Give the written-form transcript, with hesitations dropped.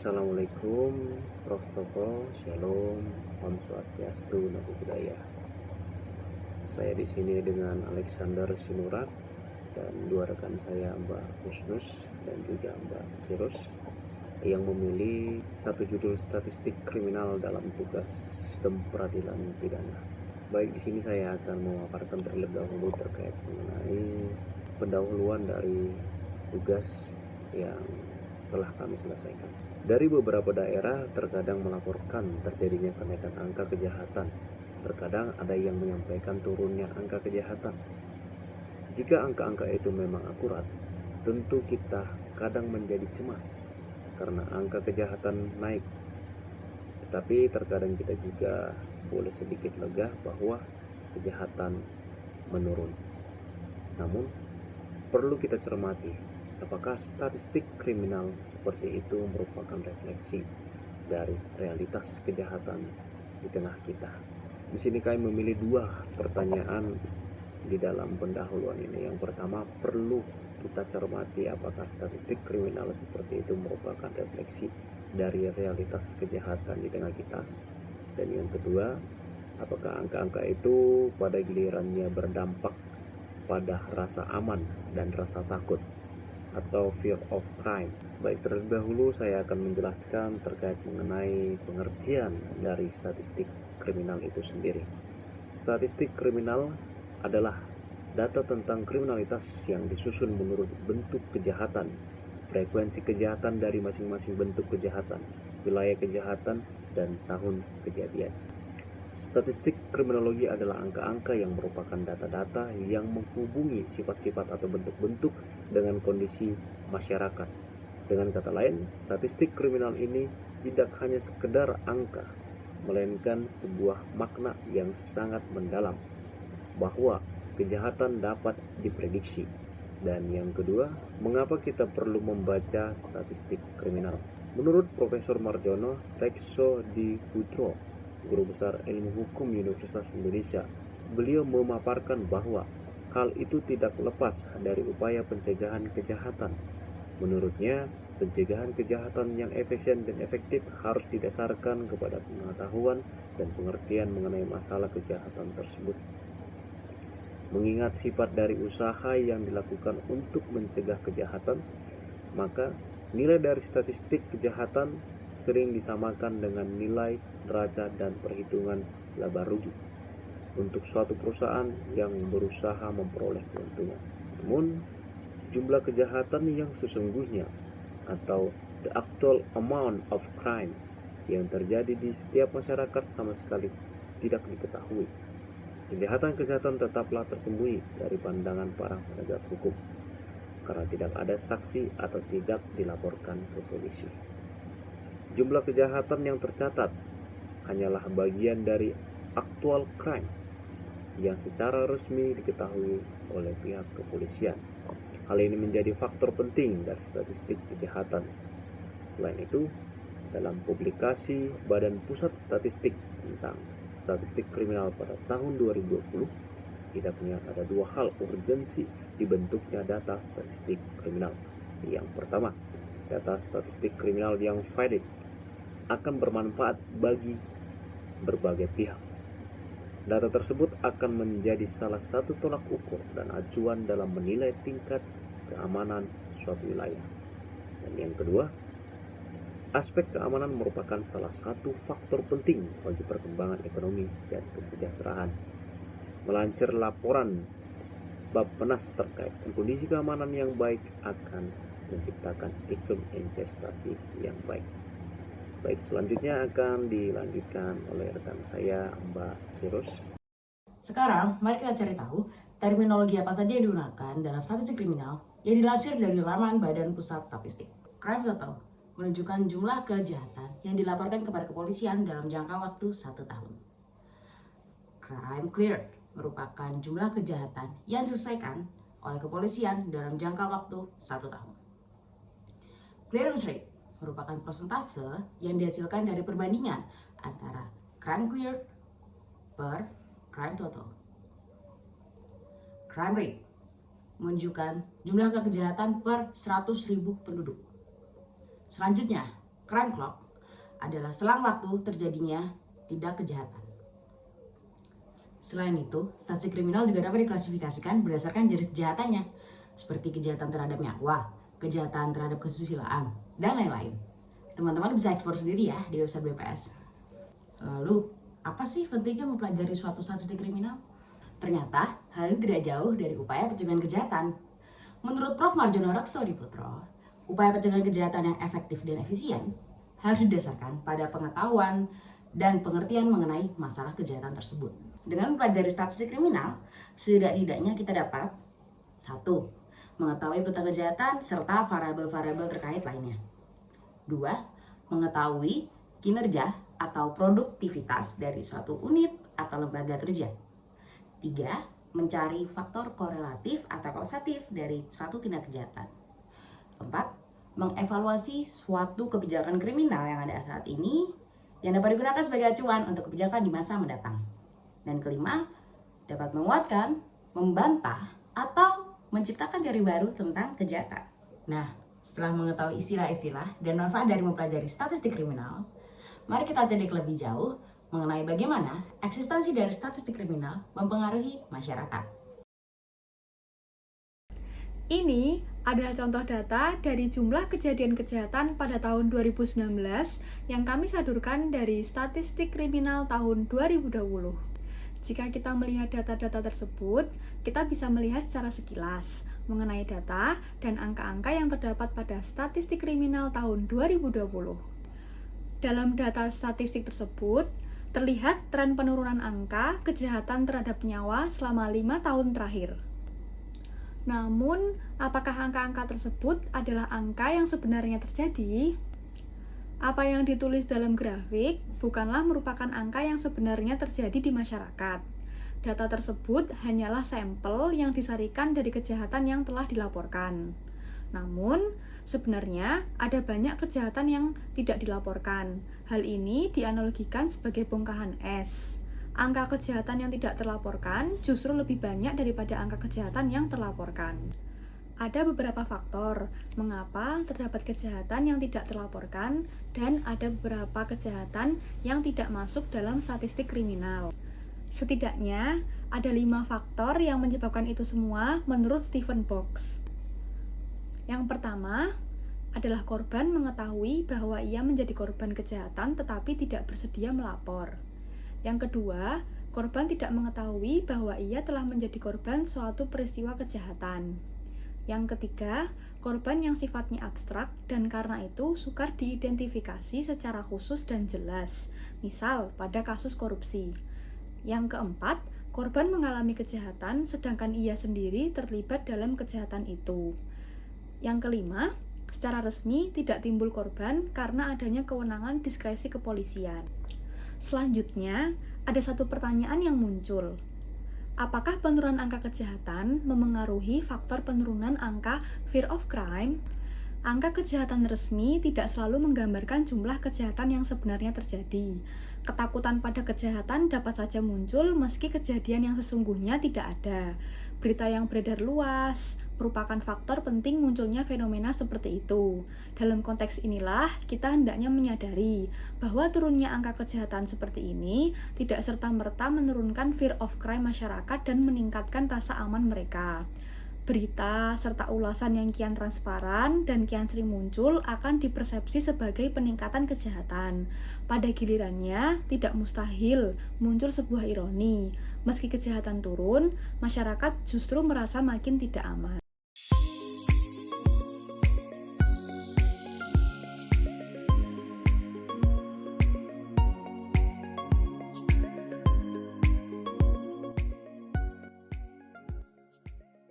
Assalamualaikum, Prof. Toko, Shalom, Om Swastiastu, Namo Buddhaya. Saya di sini dengan Alexander Sinurat dan dua rekan saya, Mbak Husnus dan juga Mbak Firus, yang memilih satu judul statistik kriminal dalam tugas sistem peradilan pidana. Baik, di sini saya akan memaparkan terlebih dahulu terkait mengenai pendahuluan dari tugas yang telah kami selesaikan. Dari beberapa daerah terkadang melaporkan terjadinya kenaikan angka kejahatan. Terkadang ada yang menyampaikan turunnya angka kejahatan. Jika angka-angka itu memang akurat, tentu kita kadang menjadi cemas karena angka kejahatan naik. Tetapi terkadang kita juga boleh sedikit lega bahwa kejahatan menurun. Namun, perlu kita cermati apakah statistik kriminal seperti itu merupakan refleksi dari realitas kejahatan di tengah kita. Di sini kami memilih dua pertanyaan di dalam pendahuluan ini. Yang pertama, perlu kita cermati apakah statistik kriminal seperti itu merupakan refleksi dari realitas kejahatan di tengah kita. Dan yang kedua, apakah angka-angka itu pada gilirannya berdampak pada rasa aman dan rasa takut atau fear of crime. Baik, terlebih dahulu saya akan menjelaskan terkait mengenai pengertian dari statistik kriminal itu sendiri. Statistik kriminal adalah data tentang kriminalitas yang disusun menurut bentuk kejahatan, frekuensi kejahatan dari masing-masing bentuk kejahatan, wilayah kejahatan, dan tahun kejadian. Statistik kriminologi adalah angka-angka yang merupakan data-data yang menghubungi sifat-sifat atau bentuk-bentuk dengan kondisi masyarakat. Dengan kata lain, statistik kriminal ini tidak hanya sekedar angka, melainkan sebuah makna yang sangat mendalam bahwa kejahatan dapat diprediksi. Dan yang kedua, mengapa kita perlu membaca statistik kriminal? Menurut Profesor Marjono Rekso di Putro, Guru Besar Ilmu Hukum Universitas Indonesia, beliau memaparkan bahwa hal itu tidak lepas dari upaya pencegahan kejahatan. Menurutnya, pencegahan kejahatan yang efisien dan efektif harus didasarkan kepada pengetahuan dan pengertian mengenai masalah kejahatan tersebut. Mengingat sifat dari usaha yang dilakukan untuk mencegah kejahatan, maka nilai dari statistik kejahatan sering disamakan dengan nilai neraca dan perhitungan laba rugi untuk suatu perusahaan yang berusaha memperoleh keuntungan. Namun, jumlah kejahatan yang sesungguhnya atau the actual amount of crime yang terjadi di setiap masyarakat sama sekali tidak diketahui. Kejahatan-kejahatan tetaplah tersembunyi dari pandangan para penegak hukum karena tidak ada saksi atau tidak dilaporkan ke polisi. Jumlah kejahatan yang tercatat hanyalah bagian dari actual crime yang secara resmi diketahui oleh pihak kepolisian. Hal ini menjadi faktor penting dari statistik kejahatan. Selain itu, dalam publikasi Badan Pusat Statistik tentang statistik kriminal pada tahun 2020, setidaknya ada dua hal urgensi dibentuknya data statistik kriminal. Yang pertama, data statistik kriminal yang valid akan bermanfaat bagi berbagai pihak. Data tersebut akan menjadi salah satu tolak ukur dan acuan dalam menilai tingkat keamanan suatu wilayah. Dan yang kedua, aspek keamanan merupakan salah satu faktor penting bagi perkembangan ekonomi dan kesejahteraan. Melansir laporan Bappenas terkait kondisi keamanan yang baik akan menciptakan iklim investasi yang baik. Baik, selanjutnya akan dilanjutkan oleh rekan saya, Mbak Firus. Sekarang, mari kita cari tahu terminologi apa saja yang digunakan dalam statistik kriminal yang dilansir dari laman Badan Pusat Statistik. Crime total menunjukkan jumlah kejahatan yang dilaporkan kepada kepolisian dalam jangka waktu 1 tahun. Crime cleared merupakan jumlah kejahatan yang diselesaikan oleh kepolisian dalam jangka waktu 1 tahun. Clearance rate merupakan persentase yang dihasilkan dari perbandingan antara crime cleared per crime total. Crime rate menunjukkan jumlah kejahatan per 100.000 penduduk. Selanjutnya, Crime clock adalah selang waktu terjadinya tindak kejahatan. Selain itu, statistik kriminal juga dapat diklasifikasikan berdasarkan jenis kejahatannya, seperti kejahatan terhadap nyawa, kejahatan terhadap kesusilaan, dan lain-lain. Teman-teman bisa eksplor sendiri ya di website BPS. Lalu, apa sih pentingnya mempelajari suatu statistik kriminal? Ternyata, hal ini tidak jauh dari upaya pencegahan kejahatan. Menurut Prof. Marjono Reksodiputro, upaya pencegahan kejahatan yang efektif dan efisien harus didasarkan pada pengetahuan dan pengertian mengenai masalah kejahatan tersebut. Dengan mempelajari statistik kriminal, setidak-tidaknya kita dapat 1. Mengetahui peta kejahatan serta variabel-variabel terkait lainnya. 2. Mengetahui kinerja atau produktivitas dari suatu unit atau lembaga kerja. 3. Mencari faktor korelatif atau kausatif dari suatu tindak kejahatan. 4. Mengevaluasi suatu kebijakan kriminal yang ada saat ini yang dapat digunakan sebagai acuan untuk kebijakan di masa mendatang. Dan kelima, dapat menguatkan, membantah, atau menciptakan teori baru tentang kejahatan. Nah, setelah mengetahui istilah-istilah dan manfaat dari mempelajari statistik kriminal, mari kita telik lebih jauh mengenai bagaimana eksistensi dari statistik kriminal mempengaruhi masyarakat. Ini adalah contoh data dari jumlah kejadian kejahatan pada tahun 2019 yang kami sadurkan dari statistik kriminal tahun 2020. Jika kita melihat data-data tersebut, kita bisa melihat secara sekilas mengenai data dan angka-angka yang terdapat pada statistik kriminal tahun 2020. Dalam data statistik tersebut, terlihat tren penurunan angka kejahatan terhadap nyawa selama 5 tahun terakhir. Namun, apakah angka-angka tersebut adalah angka yang sebenarnya terjadi? Apa yang ditulis dalam grafik bukanlah merupakan angka yang sebenarnya terjadi di masyarakat. Data tersebut hanyalah sampel yang disarikan dari kejahatan yang telah dilaporkan. Namun, sebenarnya ada banyak kejahatan yang tidak dilaporkan. Hal ini dianalogikan sebagai bongkahan es. Angka kejahatan yang tidak terlaporkan justru lebih banyak daripada angka kejahatan yang terlaporkan. Ada beberapa faktor mengapa terdapat kejahatan yang tidak terlaporkan dan ada beberapa kejahatan yang tidak masuk dalam statistik kriminal. Setidaknya ada 5 faktor yang menyebabkan itu semua menurut Stephen Box. Yang pertama adalah korban mengetahui bahwa ia menjadi korban kejahatan tetapi tidak bersedia melapor. Yang kedua, korban tidak mengetahui bahwa ia telah menjadi korban suatu peristiwa kejahatan. Yang ketiga, korban yang sifatnya abstrak dan karena itu sukar diidentifikasi secara khusus dan jelas, misal pada kasus korupsi. Yang keempat, korban mengalami kejahatan sedangkan ia sendiri terlibat dalam kejahatan itu. Yang kelima, secara resmi tidak timbul korban karena adanya kewenangan diskresi kepolisian. Selanjutnya, ada satu pertanyaan yang muncul. Apakah penurunan angka kejahatan memengaruhi faktor penurunan angka fear of crime? Angka kejahatan resmi tidak selalu menggambarkan jumlah kejahatan yang sebenarnya terjadi. Ketakutan pada kejahatan dapat saja muncul meski kejadian yang sesungguhnya tidak ada. Berita yang beredar luas merupakan faktor penting munculnya fenomena seperti itu. Dalam konteks inilah, kita hendaknya menyadari bahwa turunnya angka kejahatan seperti ini tidak serta-merta menurunkan fear of crime masyarakat dan meningkatkan rasa aman mereka. Berita serta ulasan yang kian transparan dan kian sering muncul akan dipersepsi sebagai peningkatan kejahatan. Pada gilirannya, tidak mustahil muncul sebuah ironi. Meski kejahatan turun, masyarakat justru merasa makin tidak aman.